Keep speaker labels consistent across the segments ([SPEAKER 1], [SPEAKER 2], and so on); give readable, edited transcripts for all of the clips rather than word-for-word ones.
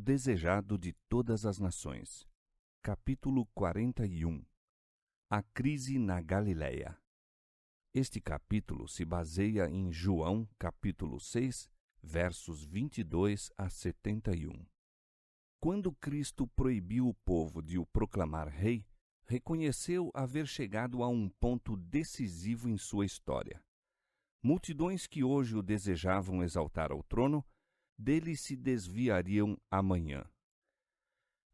[SPEAKER 1] desejado de todas as nações. Capítulo 41. A crise na Galileia. Este capítulo se baseia em João, capítulo 6, versos 22 a 71. Quando Cristo proibiu o povo de o proclamar rei, reconheceu haver chegado a um ponto decisivo em sua história. Multidões que hoje o desejavam exaltar ao trono, dele se desviariam amanhã.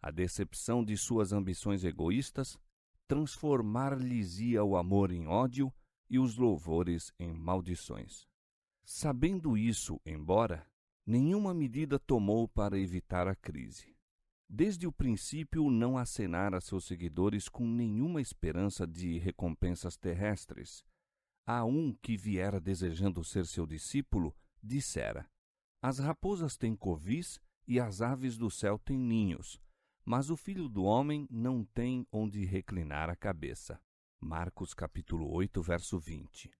[SPEAKER 1] A decepção de suas ambições egoístas transformar-lhes-ia o amor em ódio e os louvores em maldições. Sabendo isso, embora, nenhuma medida tomou para evitar a crise. Desde o princípio não acenara a seus seguidores com nenhuma esperança de recompensas terrestres. A um que viera desejando ser seu discípulo, dissera: As raposas têm covis e as aves do céu têm ninhos, mas o Filho do Homem não tem onde reclinar a cabeça. Marcos capítulo 8, verso 20.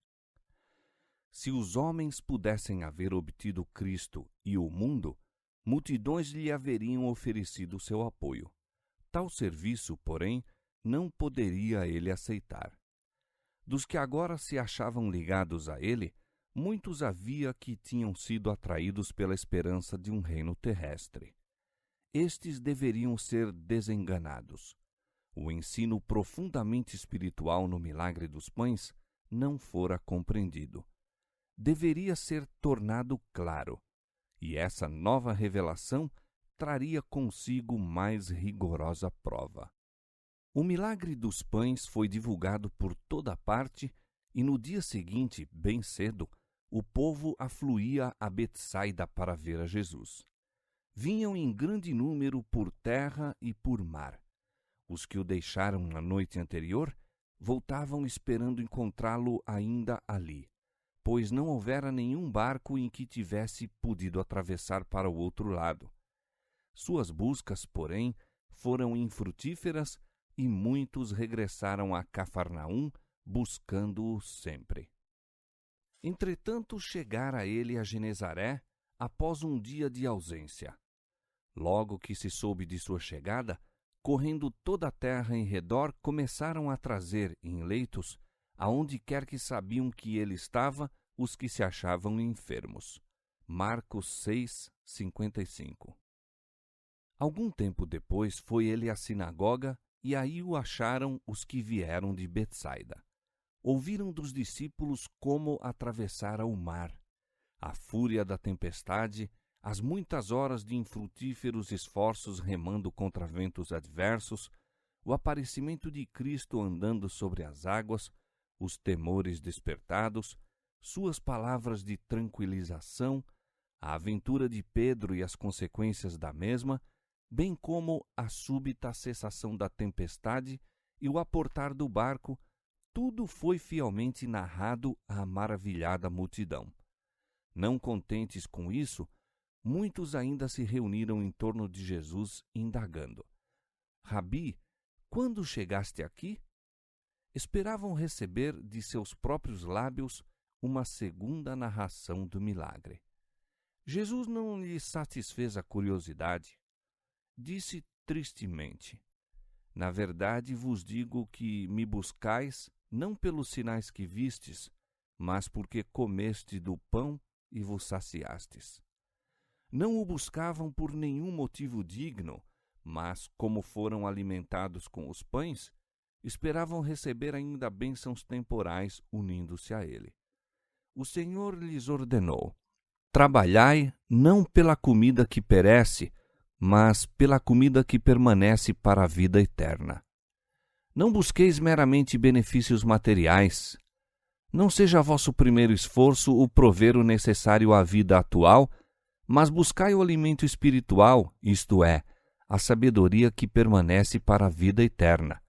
[SPEAKER 1] Se os homens pudessem haver obtido Cristo e o mundo, multidões lhe haveriam oferecido seu apoio. Tal serviço, porém, não poderia ele aceitar. Dos que agora se achavam ligados a ele, muitos havia que tinham sido atraídos pela esperança de um reino terrestre. Estes deveriam ser desenganados. O ensino profundamente espiritual no milagre dos pães não fora compreendido. Deveria ser tornado claro, e essa nova revelação traria consigo mais rigorosa prova. O milagre dos pães foi divulgado por toda parte e no dia seguinte, bem cedo, o povo afluía a Betsaida para ver a Jesus. Vinham em grande número por terra e por mar. Os que o deixaram na noite anterior voltavam esperando encontrá-lo ainda ali, pois não houvera nenhum barco em que tivesse podido atravessar para o outro lado. Suas buscas, porém, foram infrutíferas e muitos regressaram a Cafarnaum buscando-o sempre. Entretanto, chegara ele a Genezaré após um dia de ausência. Logo que se soube de sua chegada, correndo toda a terra em redor, começaram a trazer em leitos, aonde quer que sabiam que ele estava, os que se achavam enfermos. Marcos 6, 55. Algum tempo depois foi ele à sinagoga, e aí o acharam os que vieram de Betsaida. Ouviram dos discípulos como atravessara o mar, a fúria da tempestade, as muitas horas de infrutíferos esforços remando contra ventos adversos, o aparecimento de Cristo andando sobre as águas, os temores despertados, suas palavras de tranquilização, a aventura de Pedro e as consequências da mesma, bem como a súbita cessação da tempestade e o aportar do barco, tudo foi fielmente narrado à maravilhada multidão. Não contentes com isso, muitos ainda se reuniram em torno de Jesus, indagando: Rabi, quando chegaste aqui? Esperavam receber de seus próprios lábios uma segunda narração do milagre. Jesus não lhes satisfez a curiosidade. Disse tristemente: Na verdade vos digo que me buscais não pelos sinais que vistes, mas porque comeste do pão e vos saciastes. Não o buscavam por nenhum motivo digno, mas, como foram alimentados com os pães, esperavam receber ainda bênçãos temporais unindo-se a ele. O Senhor lhes ordenou: Trabalhai não pela comida que perece, mas pela comida que permanece para a vida eterna. Não busqueis meramente benefícios materiais. Não seja vosso primeiro esforço o prover o necessário à vida atual, mas buscai o alimento espiritual, isto é, a sabedoria que permanece para a vida eterna.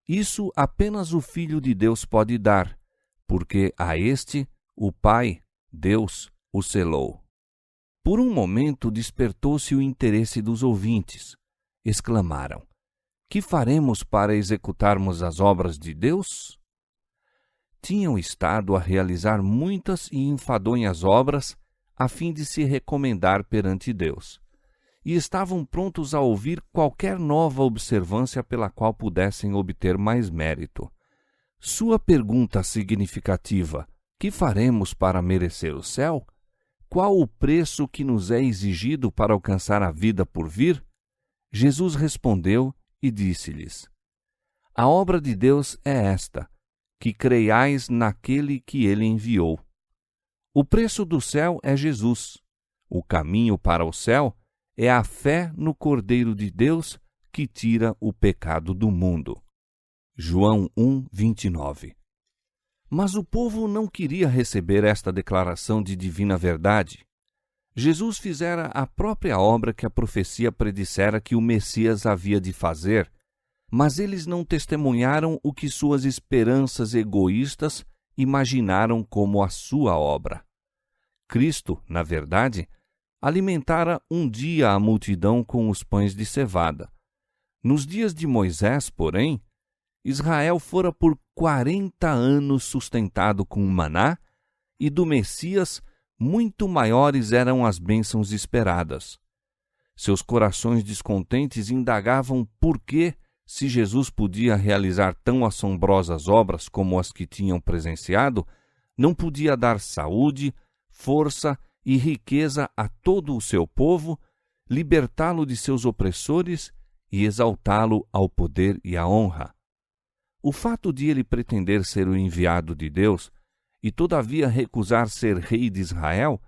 [SPEAKER 1] Isso apenas o Filho de Deus pode dar, porque a este o Pai, Deus, o selou. Por um momento despertou-se o interesse dos ouvintes. Exclamaram: Que faremos para executarmos as obras de Deus? Tinham estado a realizar muitas e enfadonhas obras a fim de se recomendar perante Deus. e estavam prontos a ouvir qualquer nova observância pela qual pudessem obter mais mérito. Sua pergunta significativa, que faremos para merecer o céu? Qual o preço que nos é exigido para alcançar a vida por vir? Jesus respondeu e disse-lhes: A obra de Deus é esta, que creiais naquele que ele enviou. O preço do céu é Jesus. O caminho para o céu é a fé no Cordeiro de Deus que tira o pecado do mundo. João 1:29. Mas o povo não queria receber esta declaração de divina verdade. Jesus fizera a própria obra que a profecia predissera que o Messias havia de fazer, mas eles não testemunharam o que suas esperanças egoístas imaginaram como a sua obra. Cristo, na verdade, alimentara um dia a multidão com os pães de cevada. Nos dias de Moisés, porém, Israel fora por 40 anos sustentado com maná, e do Messias muito maiores eram as bênçãos esperadas. Seus corações descontentes indagavam por que, se Jesus podia realizar tão assombrosas obras como as que tinham presenciado, não podia dar saúde, força e riqueza a todo o seu povo, libertá-lo de seus opressores e exaltá-lo ao poder e à honra. O fato de ele pretender ser o enviado de Deus e todavia recusar ser rei de Israel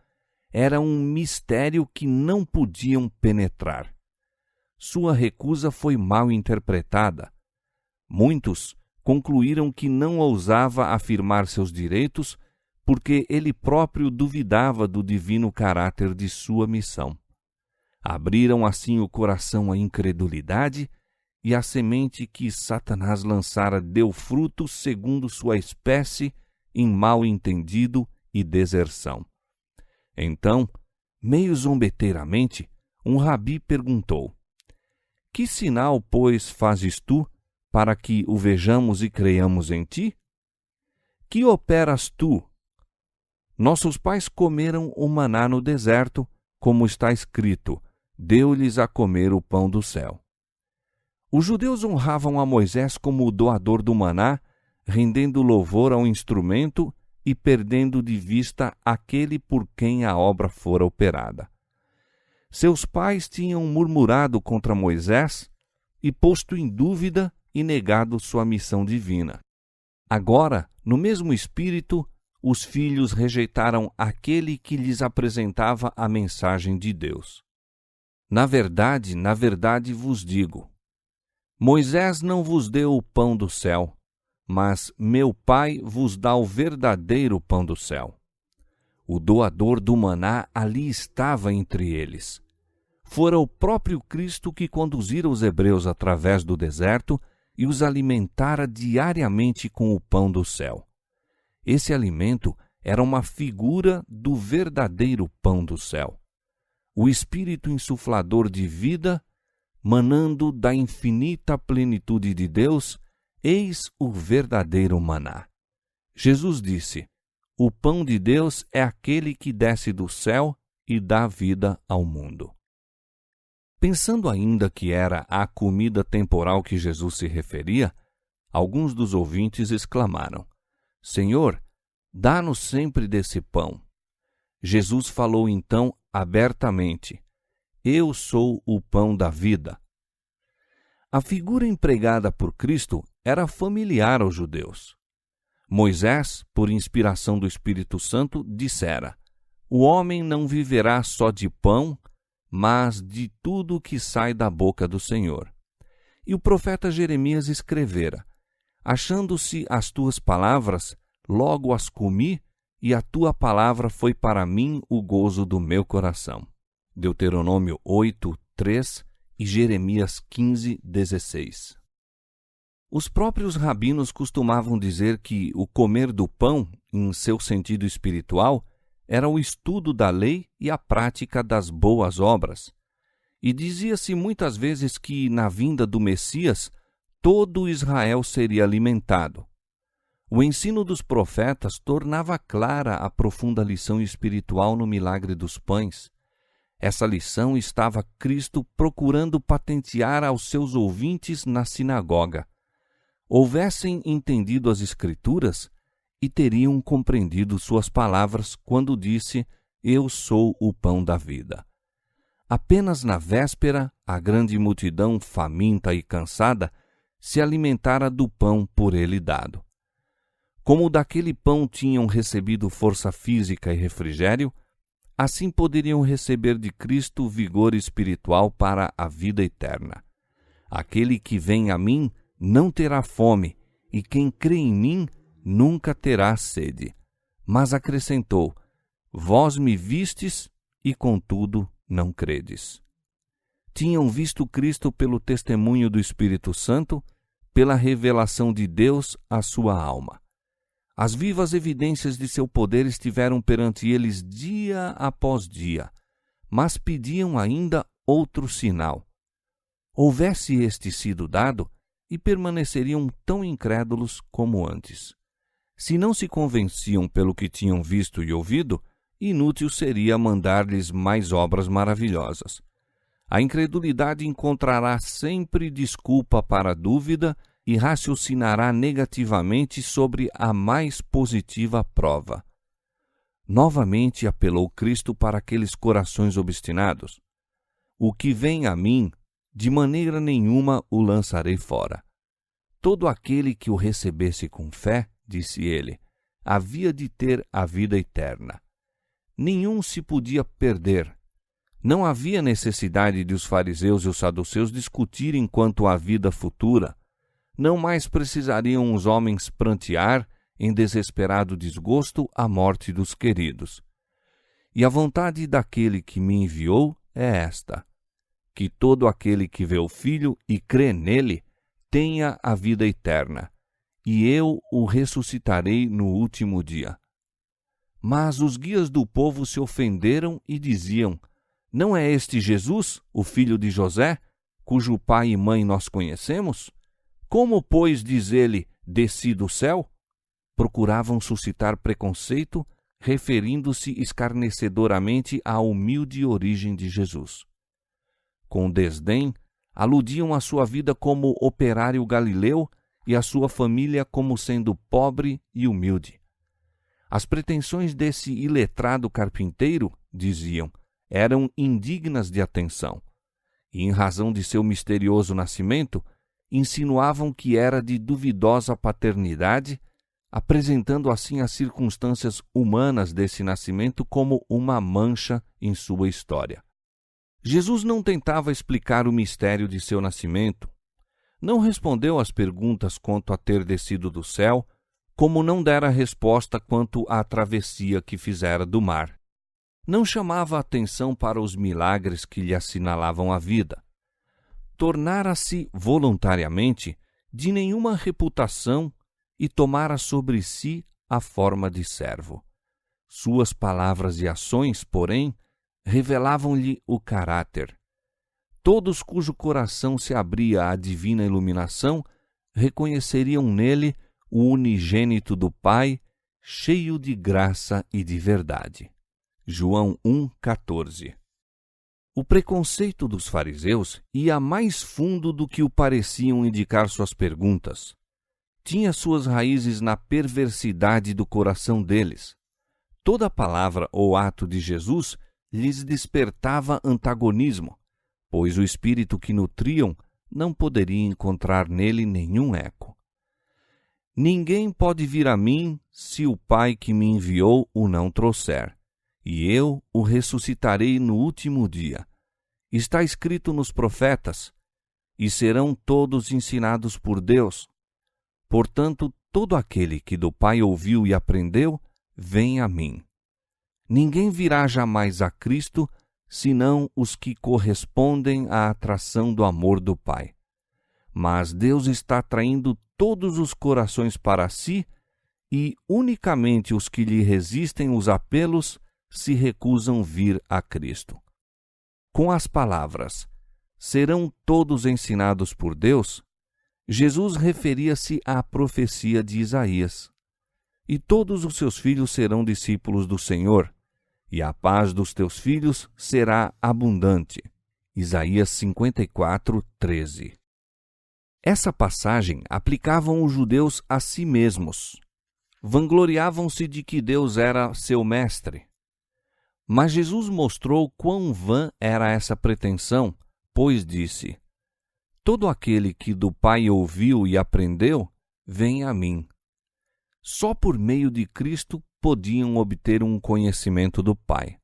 [SPEAKER 1] era um mistério que não podiam penetrar. Sua recusa foi mal interpretada. Muitos concluíram que não ousava afirmar seus direitos porque ele próprio duvidava do divino caráter de sua missão. Abriram assim o coração à incredulidade, e a semente que Satanás lançara deu fruto segundo sua espécie em mal entendido e deserção. Então, meio zombeteiramente, um rabi perguntou: Que sinal, pois, fazes tu para que o vejamos e creiamos em ti? Que operas tu? Nossos pais comeram o maná no deserto, como está escrito: deu-lhes a comer o pão do céu. Os judeus honravam a Moisés como o doador do maná, rendendo louvor ao instrumento e perdendo de vista aquele por quem a obra fora operada. Seus pais tinham murmurado contra Moisés e posto em dúvida e negado sua missão divina. Agora, no mesmo espírito, os filhos rejeitaram aquele que lhes apresentava a mensagem de Deus. Na verdade vos digo: Moisés não vos deu o pão do céu, mas meu Pai vos dá o verdadeiro pão do céu. O doador do maná ali estava entre eles. Fora o próprio Cristo que conduzira os hebreus através do deserto e os alimentara diariamente com o pão do céu. Esse alimento era uma figura do verdadeiro pão do céu. O Espírito insuflador de vida, manando da infinita plenitude de Deus, eis o verdadeiro maná. Jesus disse: O pão de Deus é aquele que desce do céu e dá vida ao mundo. Pensando ainda que era a comida temporal que Jesus se referia, alguns dos ouvintes exclamaram: Senhor, dá-nos sempre desse pão. Jesus falou então abertamente: Eu sou o pão da vida. A figura empregada por Cristo era familiar aos judeus. Moisés, por inspiração do Espírito Santo, dissera: O homem não viverá só de pão, mas de tudo que sai da boca do Senhor. E o profeta Jeremias escrevera: Achando-se as tuas palavras, logo as comi, e a tua palavra foi para mim o gozo do meu coração. Deuteronômio 8:3 e Jeremias 15:16. Os próprios rabinos costumavam dizer que o comer do pão, em seu sentido espiritual, era o estudo da lei e a prática das boas obras. E dizia-se muitas vezes que, na vinda do Messias, todo Israel seria alimentado. O ensino dos profetas tornava clara a profunda lição espiritual no milagre dos pães. Essa lição estava Cristo procurando patentear aos seus ouvintes na sinagoga. Houvessem entendido as Escrituras e teriam compreendido suas palavras quando disse: Eu sou o pão da vida. Apenas na véspera, a grande multidão, faminta e cansada, se alimentara do pão por ele dado. Como daquele pão tinham recebido força física e refrigério, assim poderiam receber de Cristo vigor espiritual para a vida eterna. Aquele que vem a mim não terá fome, e quem crê em mim nunca terá sede. Mas acrescentou: Vós me vistes e contudo não credes. Tinham visto Cristo pelo testemunho do Espírito Santo, pela revelação de Deus à sua alma. As vivas evidências de seu poder estiveram perante eles dia após dia, mas pediam ainda outro sinal. Houvesse este sido dado, e permaneceriam tão incrédulos como antes. Se não se convenciam pelo que tinham visto e ouvido, inútil seria mandar-lhes mais obras maravilhosas. A incredulidade encontrará sempre desculpa para a dúvida e raciocinará negativamente sobre a mais positiva prova. Novamente apelou Cristo para aqueles corações obstinados. O que vem a mim, de maneira nenhuma o lançarei fora. Todo aquele que o recebesse com fé, disse ele, havia de ter a vida eterna. Nenhum se podia perder. Não havia necessidade de os fariseus e os saduceus discutirem quanto à vida futura. Não mais precisariam os homens prantear, em desesperado desgosto, a morte dos queridos. E a vontade daquele que me enviou é esta: que todo aquele que vê o Filho e crê nele tenha a vida eterna, e eu o ressuscitarei no último dia. Mas os guias do povo se ofenderam e diziam: Não é este Jesus, o filho de José, cujo pai e mãe nós conhecemos? Como, pois, diz ele, desci do céu? Procuravam suscitar preconceito, referindo-se escarnecedoramente à humilde origem de Jesus. Com desdém, aludiam à sua vida como operário galileu e à sua família como sendo pobre e humilde. As pretensões desse iletrado carpinteiro, diziam, eram indignas de atenção, e em razão de seu misterioso nascimento, insinuavam que era de duvidosa paternidade, apresentando assim as circunstâncias humanas desse nascimento como uma mancha em sua história. Jesus não tentava explicar o mistério de seu nascimento, não respondeu às perguntas quanto a ter descido do céu, como não dera resposta quanto à travessia que fizera do mar. Não chamava a atenção para os milagres que lhe assinalavam a vida. Tornara-se voluntariamente de nenhuma reputação e tomara sobre si a forma de servo. Suas palavras e ações, porém, revelavam-lhe o caráter. Todos cujo coração se abria à divina iluminação reconheceriam nele o unigênito do Pai, cheio de graça e de verdade. João 1,14. O preconceito dos fariseus ia mais fundo do que o pareciam indicar suas perguntas. Tinha suas raízes na perversidade do coração deles. Toda palavra ou ato de Jesus lhes despertava antagonismo, pois o espírito que nutriam não poderia encontrar nele nenhum eco. Ninguém pode vir a mim se o Pai que me enviou o não trouxer, e eu o ressuscitarei no último dia. Está escrito nos profetas, e serão todos ensinados por Deus. Portanto, todo aquele que do Pai ouviu e aprendeu, vem a mim. Ninguém virá jamais a Cristo, senão os que correspondem à atração do amor do Pai. Mas Deus está atraindo todos os corações para si, e unicamente os que lhe resistem os apelos se recusam vir a Cristo. Com as palavras, serão todos ensinados por Deus, Jesus referia-se à profecia de Isaías. E todos os seus filhos serão discípulos do Senhor, e a paz dos teus filhos será abundante. Isaías 54:13. Essa passagem aplicavam os judeus a si mesmos. Vangloriavam-se de que Deus era seu mestre. Mas Jesus mostrou quão vã era essa pretensão, pois disse: todo aquele que do Pai ouviu e aprendeu, vem a mim. Só por meio de Cristo podiam obter um conhecimento do Pai.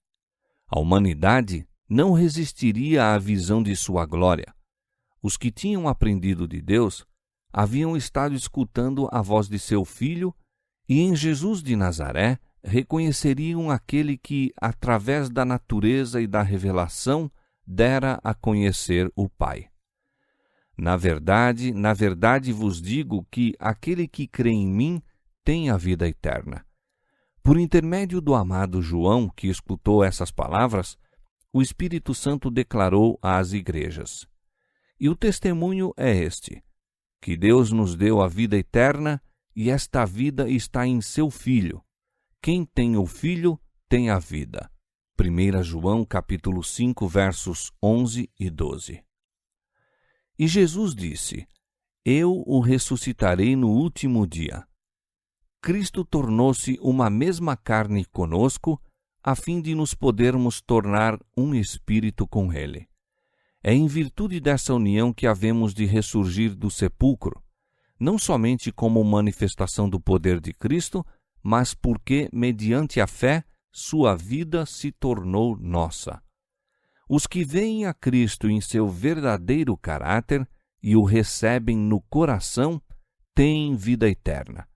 [SPEAKER 1] A humanidade não resistiria à visão de sua glória. Os que tinham aprendido de Deus haviam estado escutando a voz de seu Filho e em Jesus de Nazaré reconheceriam aquele que, através da natureza e da revelação, dera a conhecer o Pai. Na verdade vos digo que aquele que crê em mim tem a vida eterna. Por intermédio do amado João, que escutou essas palavras, o Espírito Santo declarou às igrejas. E o testemunho é este, que Deus nos deu a vida eterna e esta vida está em seu Filho. Quem tem o Filho tem a vida. 1 João capítulo 5, versos 11 e 12. E Jesus disse: eu o ressuscitarei no último dia. Cristo tornou-se uma mesma carne conosco, a fim de nos podermos tornar um espírito com Ele. É em virtude dessa união que havemos de ressurgir do sepulcro, não somente como manifestação do poder de Cristo, mas porque, mediante a fé, sua vida se tornou nossa. Os que veem a Cristo em seu verdadeiro caráter e o recebem no coração, têm vida eterna.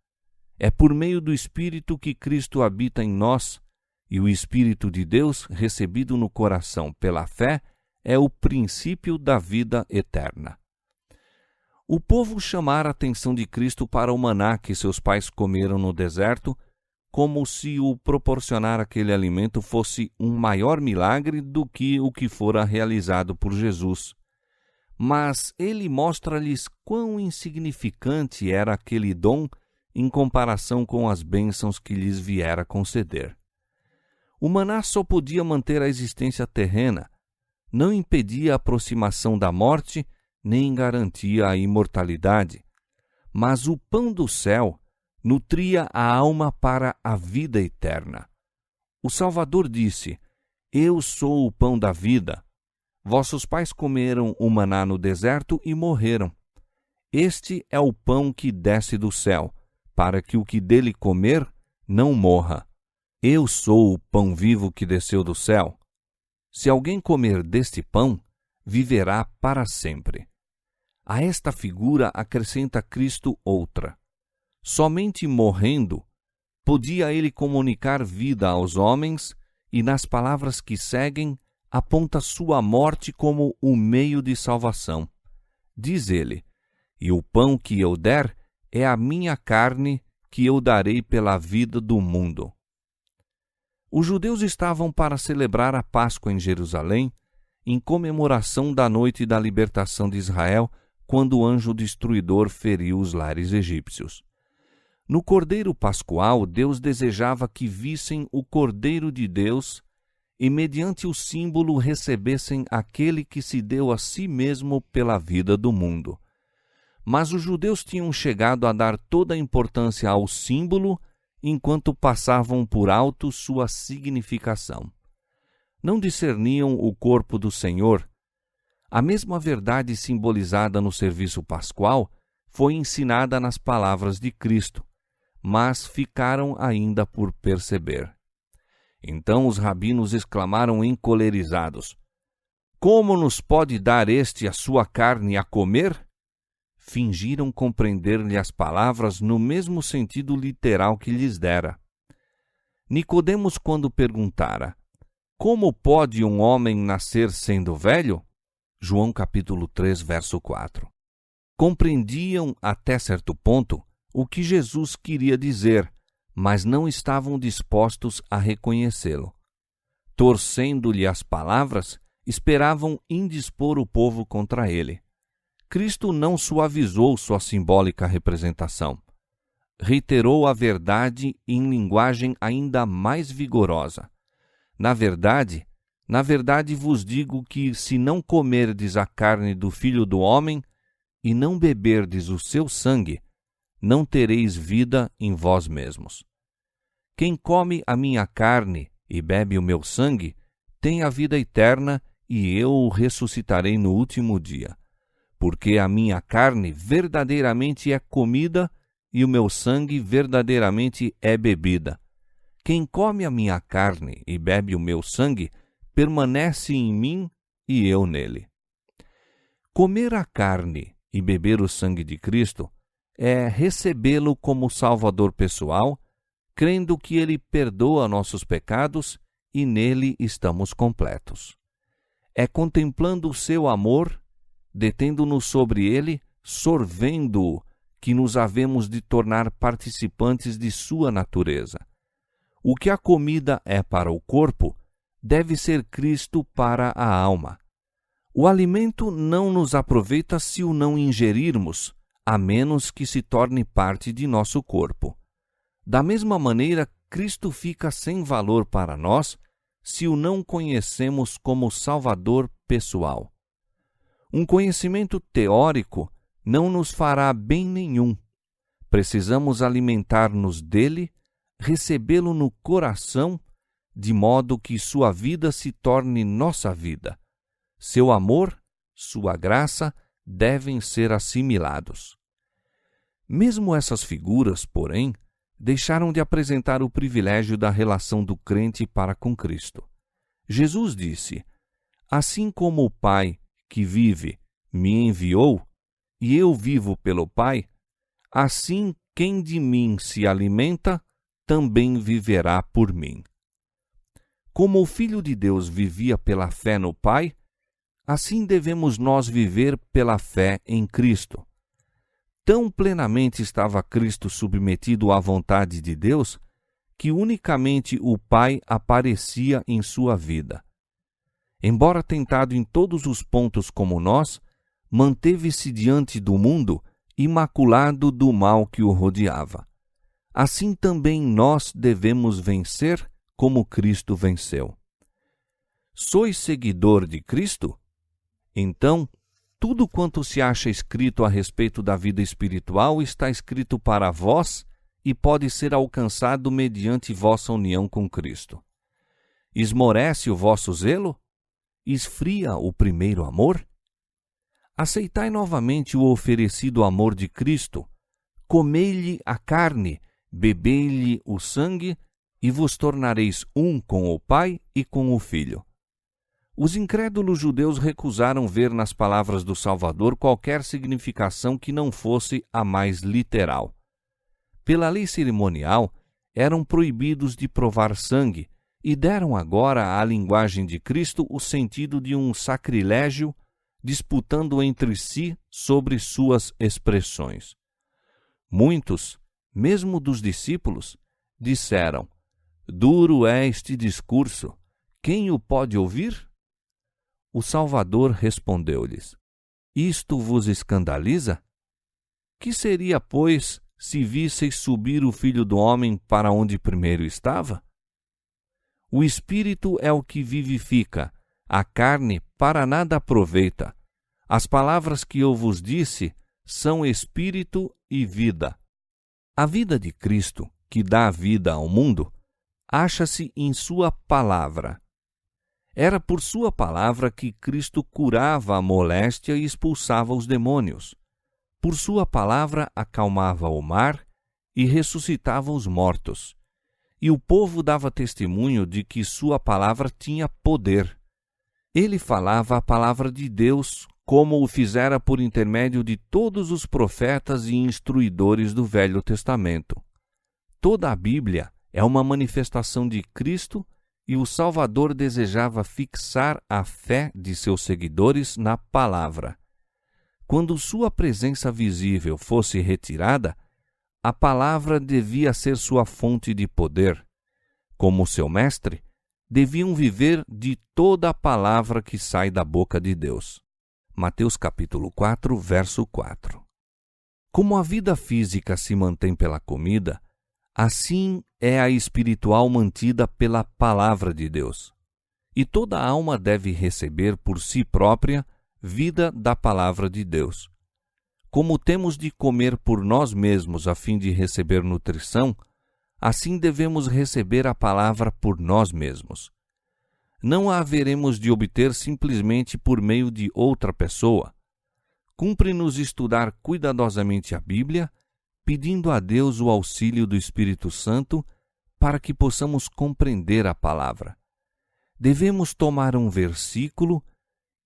[SPEAKER 1] É por meio do Espírito que Cristo habita em nós, e o Espírito de Deus, recebido no coração pela fé, é o princípio da vida eterna. O povo chamara a atenção de Cristo para o maná que seus pais comeram no deserto, como se o proporcionar aquele alimento fosse um maior milagre do que o que fora realizado por Jesus. Mas ele mostra-lhes quão insignificante era aquele dom em comparação com as bênçãos que lhes viera conceder. O maná só podia manter a existência terrena, não impedia a aproximação da morte, nem garantia a imortalidade. Mas o pão do céu nutria a alma para a vida eterna. O Salvador disse: eu sou o pão da vida. Vossos pais comeram o maná no deserto e morreram. Este é o pão que desce do céu, para que o que dele comer não morra. Eu sou o pão vivo que desceu do céu. Se alguém comer deste pão, viverá para sempre. A esta figura acrescenta Cristo outra. Somente morrendo podia ele comunicar vida aos homens e, nas palavras que seguem, aponta sua morte como o meio de salvação. Diz ele: e o pão que eu der é a minha carne que eu darei pela vida do mundo. Os judeus estavam para celebrar a Páscoa em Jerusalém, em comemoração da noite da libertação de Israel, quando o anjo destruidor feriu os lares egípcios. No Cordeiro Pascual, Deus desejava que vissem o Cordeiro de Deus e, mediante o símbolo, recebessem aquele que se deu a si mesmo pela vida do mundo. Mas os judeus tinham chegado a dar toda a importância ao símbolo, enquanto passavam por alto sua significação. Não discerniam o corpo do Senhor. A mesma verdade simbolizada no serviço pascual foi ensinada nas palavras de Cristo, mas ficaram ainda por perceber. Então os rabinos exclamaram encolerizados: como nos pode dar este a sua carne a comer? Fingiram compreender-lhe as palavras no mesmo sentido literal que lhes dera. Nicodemos, quando perguntara: como pode um homem nascer sendo velho? João capítulo 3, verso 4. Compreendiam até certo ponto o que Jesus queria dizer, mas não estavam dispostos a reconhecê-lo. Torcendo-lhe as palavras, esperavam indispor o povo contra ele. Cristo não suavizou sua simbólica representação. Reiterou a verdade em linguagem ainda mais vigorosa. Na verdade vos digo que, se não comerdes a carne do Filho do Homem e não beberdes o seu sangue, não tereis vida em vós mesmos. Quem come a minha carne e bebe o meu sangue tem a vida eterna, e eu o ressuscitarei no último dia. Porque a minha carne verdadeiramente é comida e o meu sangue verdadeiramente é bebida. Quem come a minha carne e bebe o meu sangue permanece em mim e eu nele. Comer a carne e beber o sangue de Cristo é recebê-lo como Salvador pessoal, crendo que Ele perdoa nossos pecados e nele estamos completos. É contemplando o seu amor, detendo-nos sobre ele, sorvendo-o, que nos havemos de tornar participantes de sua natureza. O que a comida é para o corpo, deve ser Cristo para a alma. O alimento não nos aproveita se o não ingerirmos, a menos que se torne parte de nosso corpo. Da mesma maneira, Cristo fica sem valor para nós se o não conhecemos como Salvador pessoal. Um conhecimento teórico não nos fará bem nenhum. Precisamos alimentar-nos dele, recebê-lo no coração, de modo que sua vida se torne nossa vida. Seu amor, sua graça devem ser assimilados. Mesmo essas figuras, porém, deixaram de apresentar o privilégio da relação do crente para com Cristo. Jesus disse: assim como o Pai que vive me enviou, e eu vivo pelo Pai, assim quem de mim se alimenta, também viverá por mim. Como o Filho de Deus vivia pela fé no Pai, assim devemos nós viver pela fé em Cristo. Tão plenamente estava Cristo submetido à vontade de Deus, que unicamente o Pai aparecia em sua vida. Embora tentado em todos os pontos como nós, manteve-se diante do mundo imaculado do mal que o rodeava. Assim também nós devemos vencer como Cristo venceu. Sois seguidor de Cristo? Então, tudo quanto se acha escrito a respeito da vida espiritual está escrito para vós e pode ser alcançado mediante vossa união com Cristo. Esmorece o vosso zelo? Esfria o primeiro amor? Aceitai novamente o oferecido amor de Cristo, comei-lhe a carne, bebei-lhe o sangue, e vos tornareis um com o Pai e com o Filho. Os incrédulos judeus recusaram ver nas palavras do Salvador qualquer significação que não fosse a mais literal. Pela lei cerimonial, eram proibidos de provar sangue e deram agora à linguagem de Cristo o sentido de um sacrilégio, disputando entre si sobre suas expressões. Muitos, mesmo dos discípulos, disseram: duro é este discurso, quem o pode ouvir? O Salvador respondeu-lhes: isto vos escandaliza? Que seria, pois, se visseis subir o Filho do Homem para onde primeiro estava? O Espírito é o que vivifica, a carne para nada aproveita. As palavras que eu vos disse são Espírito e vida. A vida de Cristo, que dá vida ao mundo, acha-se em sua palavra. Era por sua palavra que Cristo curava a moléstia e expulsava os demônios. Por sua palavra acalmava o mar e ressuscitava os mortos. E o povo dava testemunho de que sua palavra tinha poder. Ele falava a palavra de Deus, como o fizera por intermédio de todos os profetas e instruidores do Velho Testamento. Toda a Bíblia é uma manifestação de Cristo, e o Salvador desejava fixar a fé de seus seguidores na palavra. Quando sua presença visível fosse retirada, a palavra devia ser sua fonte de poder. Como seu mestre, deviam viver de toda a palavra que sai da boca de Deus. Mateus capítulo 4, verso 4. Como a vida física se mantém pela comida, assim é a espiritual mantida pela palavra de Deus. E toda alma deve receber por si própria vida da palavra de Deus. Como temos de comer por nós mesmos a fim de receber nutrição, assim devemos receber a palavra por nós mesmos. Não a haveremos de obter simplesmente por meio de outra pessoa. Cumpre-nos estudar cuidadosamente a Bíblia, pedindo a Deus o auxílio do Espírito Santo para que possamos compreender a palavra. Devemos tomar um versículo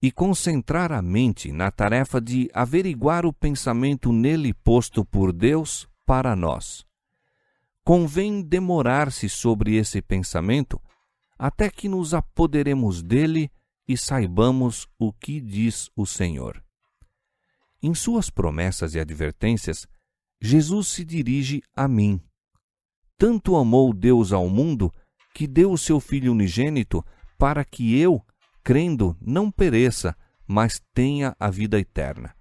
[SPEAKER 1] e concentrar a mente na tarefa de averiguar o pensamento nele posto por Deus para nós. Convém demorar-se sobre esse pensamento até que nos apoderemos dele e saibamos o que diz o Senhor. Em suas promessas e advertências, Jesus se dirige a mim. Tanto amou Deus ao mundo que deu o seu Filho unigênito para que eu, crendo, não pereça, mas tenha a vida eterna.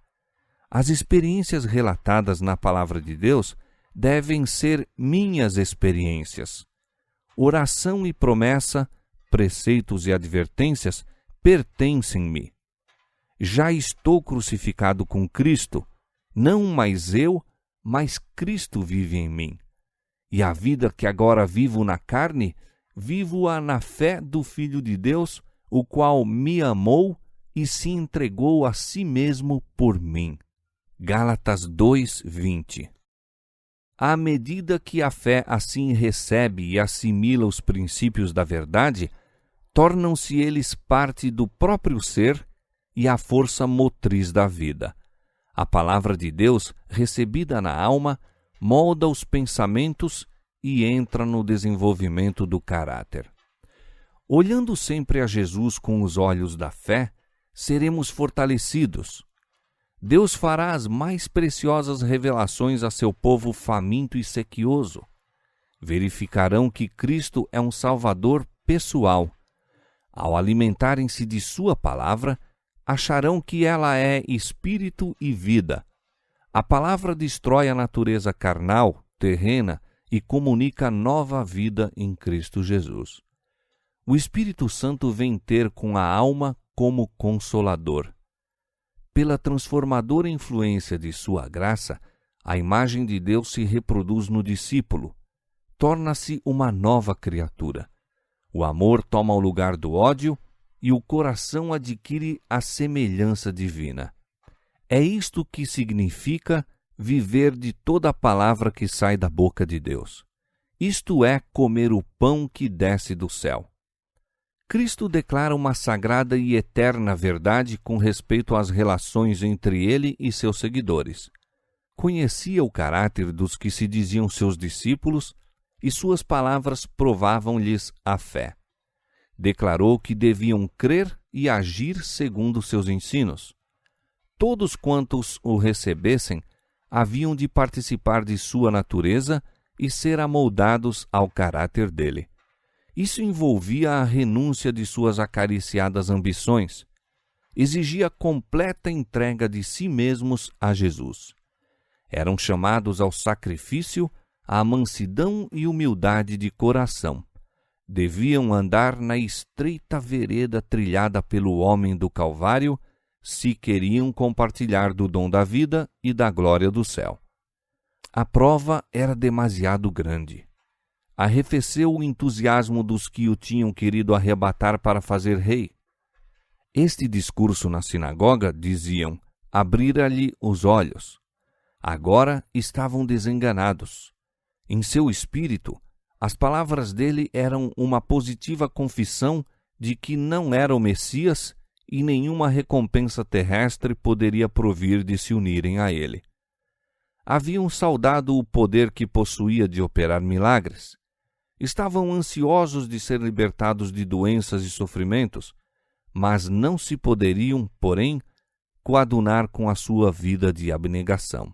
[SPEAKER 1] As experiências relatadas na Palavra de Deus devem ser minhas experiências. Oração e promessa, preceitos e advertências pertencem-me. Já estou crucificado com Cristo, não mais eu, mas Cristo vive em mim. E a vida que agora vivo na carne, vivo-a na fé do Filho de Deus, o qual me amou e se entregou a si mesmo por mim. Gálatas 2:20. À medida que a fé assim recebe e assimila os princípios da verdade, tornam-se eles parte do próprio ser e a força motriz da vida. A palavra de Deus, recebida na alma, molda os pensamentos e entra no desenvolvimento do caráter. Olhando sempre a Jesus com os olhos da fé, seremos fortalecidos. Deus fará as mais preciosas revelações a seu povo faminto e sequioso. Verificarão que Cristo é um Salvador pessoal. Ao alimentarem-se de sua palavra, acharão que ela é espírito e vida. A palavra destrói a natureza carnal, terrena, e comunica nova vida em Cristo Jesus. O Espírito Santo vem ter com a alma como consolador. Pela transformadora influência de sua graça, a imagem de Deus se reproduz no discípulo. Torna-se uma nova criatura. O amor toma o lugar do ódio e o coração adquire a semelhança divina. É isto que significa viver de toda a palavra que sai da boca de Deus. Isto é comer o pão que desce do céu. Cristo declara uma sagrada e eterna verdade com respeito às relações entre ele e seus seguidores. Conhecia o caráter dos que se diziam seus discípulos e suas palavras provavam-lhes a fé. Declarou que deviam crer e agir segundo seus ensinos. Todos quantos o recebessem haviam de participar de sua natureza e ser amoldados ao caráter dele. Isso envolvia a renúncia de suas acariciadas ambições. Exigia completa entrega de si mesmos a Jesus. Eram chamados ao sacrifício, à mansidão e humildade de coração. Deviam andar na estreita vereda trilhada pelo homem do Calvário, se queriam compartilhar do dom da vida e da glória do céu. A prova era demasiado grande. Arrefeceu o entusiasmo dos que o tinham querido arrebatar para fazer rei. Este discurso na sinagoga, diziam, abrira-lhe os olhos. Agora estavam desenganados. Em seu espírito, as palavras dele eram uma positiva confissão de que não era o Messias e nenhuma recompensa terrestre poderia provir de se unirem a ele. Haviam saudado o poder que possuía de operar milagres. Estavam ansiosos de ser libertados de doenças e sofrimentos, mas não se poderiam, porém, coadunar com a sua vida de abnegação.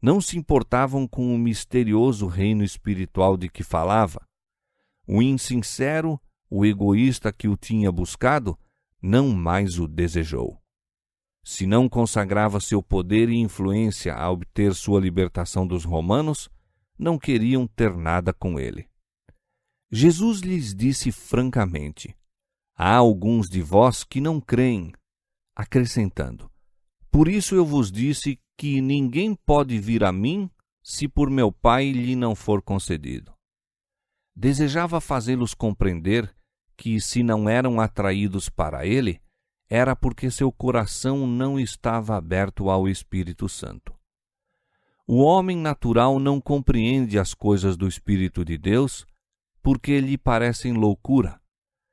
[SPEAKER 1] Não se importavam com o misterioso reino espiritual de que falava. O insincero, o egoísta que o tinha buscado, não mais o desejou. Se não consagrava seu poder e influência a obter sua libertação dos romanos, não queriam ter nada com ele. Jesus lhes disse francamente: há alguns de vós que não creem, acrescentando: por isso eu vos disse que ninguém pode vir a mim se por meu Pai lhe não for concedido. Desejava fazê-los compreender que, se não eram atraídos para ele, era porque seu coração não estava aberto ao Espírito Santo. O homem natural não compreende as coisas do Espírito de Deus porque lhe parecem loucura,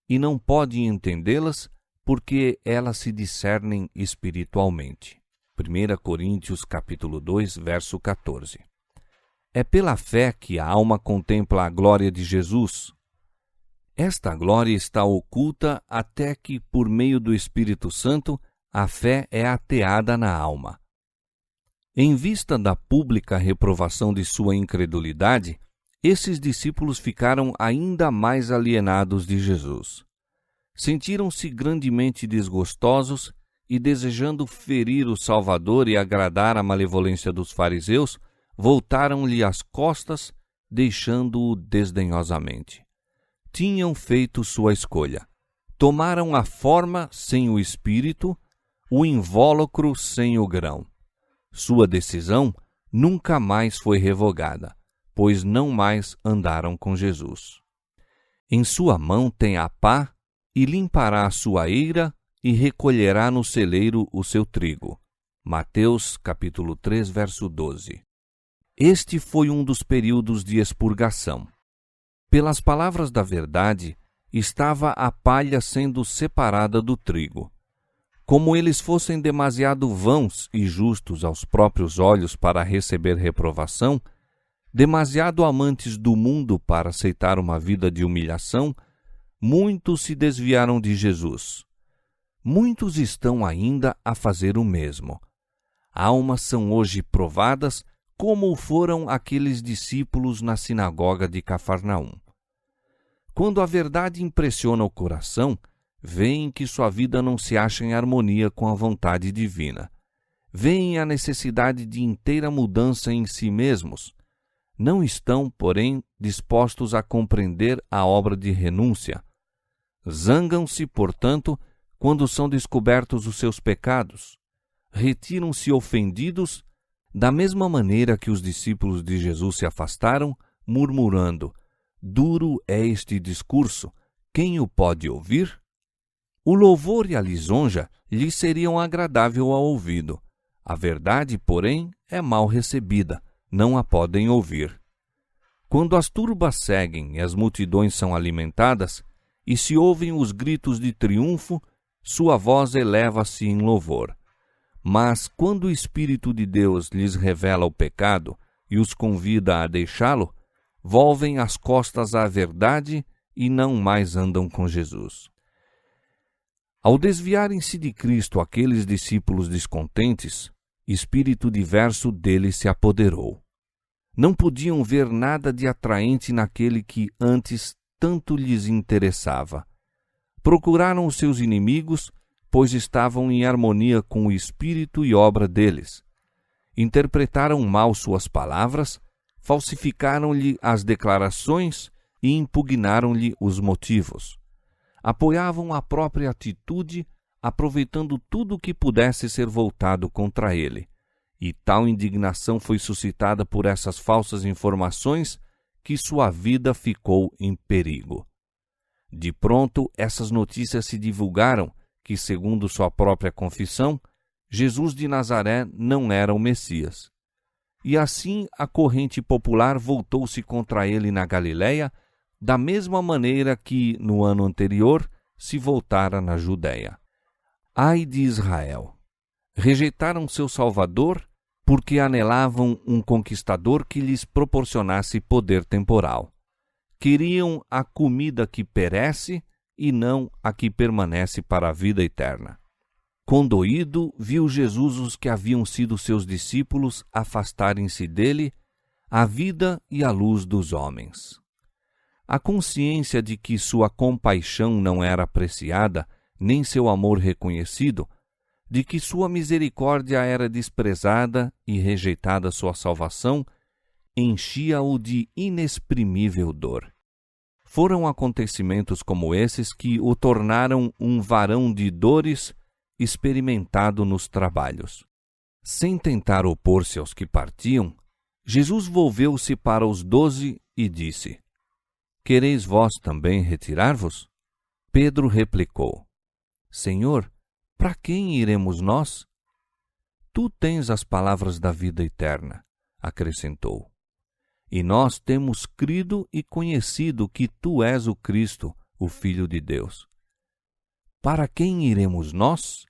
[SPEAKER 1] e não pode entendê-las porque elas se discernem espiritualmente. 1 Coríntios capítulo 2, verso 14. É pela fé que a alma contempla a glória de Jesus. Esta glória está oculta até que, por meio do Espírito Santo, a fé é ateada na alma. Em vista da pública reprovação de sua incredulidade, esses discípulos ficaram ainda mais alienados de Jesus. Sentiram-se grandemente desgostosos e, desejando ferir o Salvador e agradar a malevolência dos fariseus, voltaram-lhe as costas, deixando-o desdenhosamente. Tinham feito sua escolha. Tomaram a forma sem o espírito, o invólucro sem o grão. Sua decisão nunca mais foi revogada, pois não mais andaram com Jesus. Em sua mão tem a pá, e limpará a sua eira, e recolherá no celeiro o seu trigo. Mateus capítulo 3, verso 12. Este foi um dos períodos de expurgação. Pelas palavras da verdade, estava a palha sendo separada do trigo. Como eles fossem demasiado vãos e justos aos próprios olhos para receber reprovação, demasiado amantes do mundo para aceitar uma vida de humilhação, muitos se desviaram de Jesus. Muitos estão ainda a fazer o mesmo. Almas são hoje provadas como foram aqueles discípulos na sinagoga de Cafarnaum. Quando a verdade impressiona o coração, veem que sua vida não se acha em harmonia com a vontade divina. Veem a necessidade de inteira mudança em si mesmos. Não estão, porém, dispostos a compreender a obra de renúncia. Zangam-se, portanto, quando são descobertos os seus pecados. Retiram-se ofendidos, da mesma maneira que os discípulos de Jesus se afastaram, murmurando: duro é este discurso, quem o pode ouvir? O louvor e a lisonja lhes seriam agradável ao ouvido. A verdade, porém, é mal recebida, não a podem ouvir. Quando as turbas seguem e as multidões são alimentadas, e se ouvem os gritos de triunfo, sua voz eleva-se em louvor. Mas quando o Espírito de Deus lhes revela o pecado e os convida a deixá-lo, volvem as costas à verdade e não mais andam com Jesus. Ao desviarem-se de Cristo aqueles discípulos descontentes, espírito diverso deles se apoderou. Não podiam ver nada de atraente naquele que antes tanto lhes interessava. Procuraram os seus inimigos, pois estavam em harmonia com o espírito e obra deles. Interpretaram mal suas palavras, falsificaram-lhe as declarações e impugnaram-lhe os motivos. Apoiavam a própria atitude, aproveitando tudo o que pudesse ser voltado contra ele. E tal indignação foi suscitada por essas falsas informações que sua vida ficou em perigo. De pronto, essas notícias se divulgaram que, segundo sua própria confissão, Jesus de Nazaré não era o Messias. E assim a corrente popular voltou-se contra ele na Galiléia, da mesma maneira que, no ano anterior, se voltara na Judéia. Ai de Israel! Rejeitaram seu Salvador porque anelavam um conquistador que lhes proporcionasse poder temporal. Queriam a comida que perece e não a que permanece para a vida eterna. Condoído, viu Jesus os que haviam sido seus discípulos afastarem-se dele, a vida e a luz dos homens. A consciência de que sua compaixão não era apreciada, nem seu amor reconhecido, de que sua misericórdia era desprezada e rejeitada sua salvação, enchia-o de inexprimível dor. Foram acontecimentos como esses que o tornaram um varão de dores experimentado nos trabalhos. Sem tentar opor-se aos que partiam, Jesus volveu-se para os 12 e disse: Quereis vós também retirar-vos? Pedro replicou: Senhor, para quem iremos nós? Tu tens as palavras da vida eterna, acrescentou. E nós temos crido e conhecido que tu és o Cristo, o Filho de Deus. Para quem iremos nós?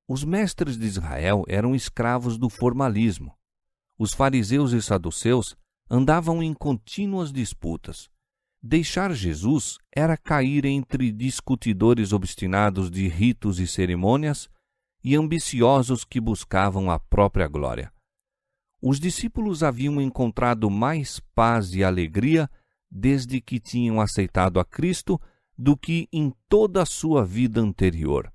[SPEAKER 1] Os mestres de Israel eram escravos do formalismo. Os fariseus e saduceus andavam em contínuas disputas. Deixar Jesus era cair entre discutidores obstinados de ritos e cerimônias e ambiciosos que buscavam a própria glória. Os discípulos haviam encontrado mais paz e alegria desde que tinham aceitado a Cristo do que em toda a sua vida anterior.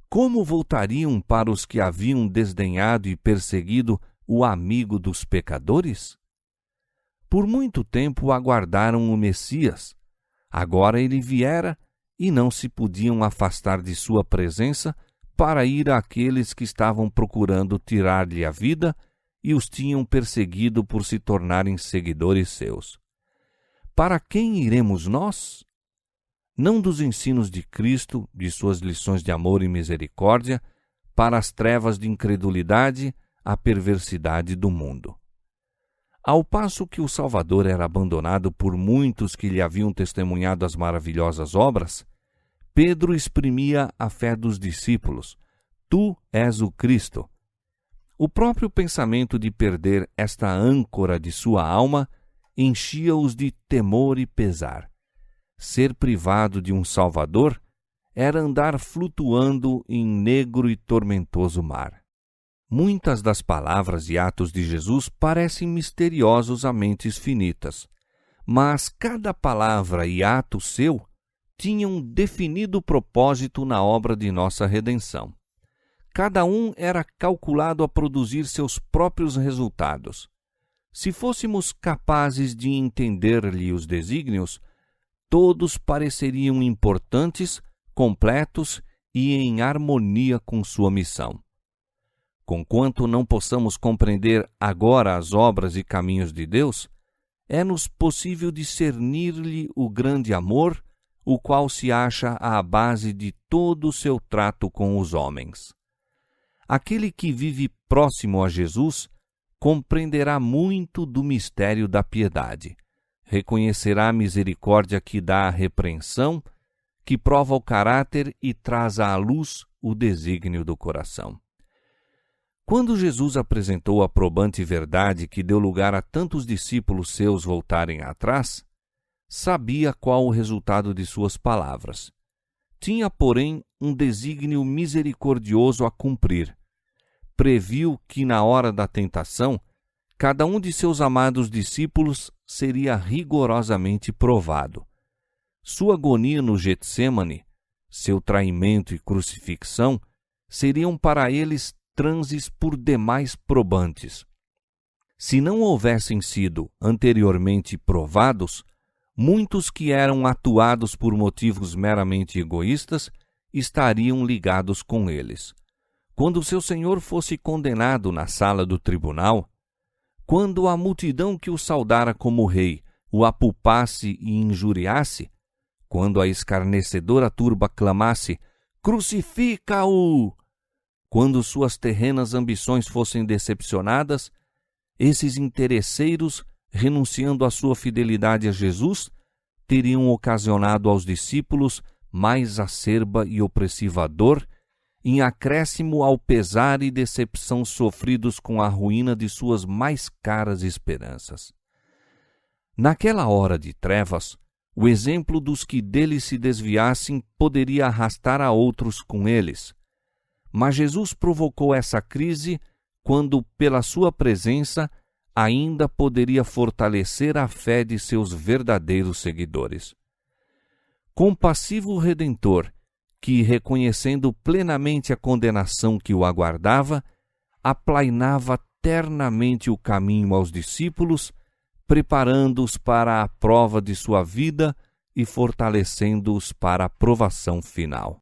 [SPEAKER 1] Como voltariam para os que haviam desdenhado e perseguido o amigo dos pecadores? Por muito tempo aguardaram o Messias. Agora ele viera e não se podiam afastar de sua presença para ir àqueles que estavam procurando tirar-lhe a vida e os tinham perseguido por se tornarem seguidores seus. Para quem iremos nós? Não dos ensinos de Cristo, de suas lições de amor e misericórdia, para as trevas de incredulidade, a perversidade do mundo. Ao passo que o Salvador era abandonado por muitos que lhe haviam testemunhado as maravilhosas obras, Pedro exprimia a fé dos discípulos: Tu és o Cristo. O próprio pensamento de perder esta âncora de sua alma enchia-os de temor e pesar. Ser privado de um Salvador era andar flutuando em negro e tormentoso mar. Muitas das palavras e atos de Jesus parecem misteriosos a mentes finitas, mas cada palavra e ato seu tinha um definido propósito na obra de nossa redenção. Cada um era calculado a produzir seus próprios resultados. Se fôssemos capazes de entender-lhe os desígnios, todos pareceriam importantes, completos e em harmonia com sua missão. Conquanto não possamos compreender agora as obras e caminhos de Deus, é-nos possível discernir-lhe o grande amor, o qual se acha à base de todo o seu trato com os homens. Aquele que vive próximo a Jesus compreenderá muito do mistério da piedade, reconhecerá a misericórdia que dá a repreensão, que prova o caráter e traz à luz o desígnio do coração. Quando Jesus apresentou a probante verdade que deu lugar a tantos discípulos seus voltarem atrás, sabia qual o resultado de suas palavras. Tinha, porém, um desígnio misericordioso a cumprir. Previu que, na hora da tentação, cada um de seus amados discípulos seria rigorosamente provado. Sua agonia no Getsêmani, seu traimento e crucifixão, seriam para eles transes por demais probantes. Se não houvessem sido anteriormente provados, muitos que eram atuados por motivos meramente egoístas estariam ligados com eles. Quando seu senhor fosse condenado na sala do tribunal, quando a multidão que o saudara como rei o apulpasse e injuriasse, quando a escarnecedora turba clamasse: "Crucifica-o!", quando suas terrenas ambições fossem decepcionadas, esses interesseiros, renunciando à sua fidelidade a Jesus, teriam ocasionado aos discípulos mais acerba e opressiva dor, em acréscimo ao pesar e decepção sofridos com a ruína de suas mais caras esperanças. Naquela hora de trevas, o exemplo dos que dele se desviassem poderia arrastar a outros com eles. Mas Jesus provocou essa crise quando, pela sua presença, ainda poderia fortalecer a fé de seus verdadeiros seguidores. Compassivo Redentor, que, reconhecendo plenamente a condenação que o aguardava, aplainava eternamente o caminho aos discípulos, preparando-os para a prova de sua vida e fortalecendo-os para a provação final.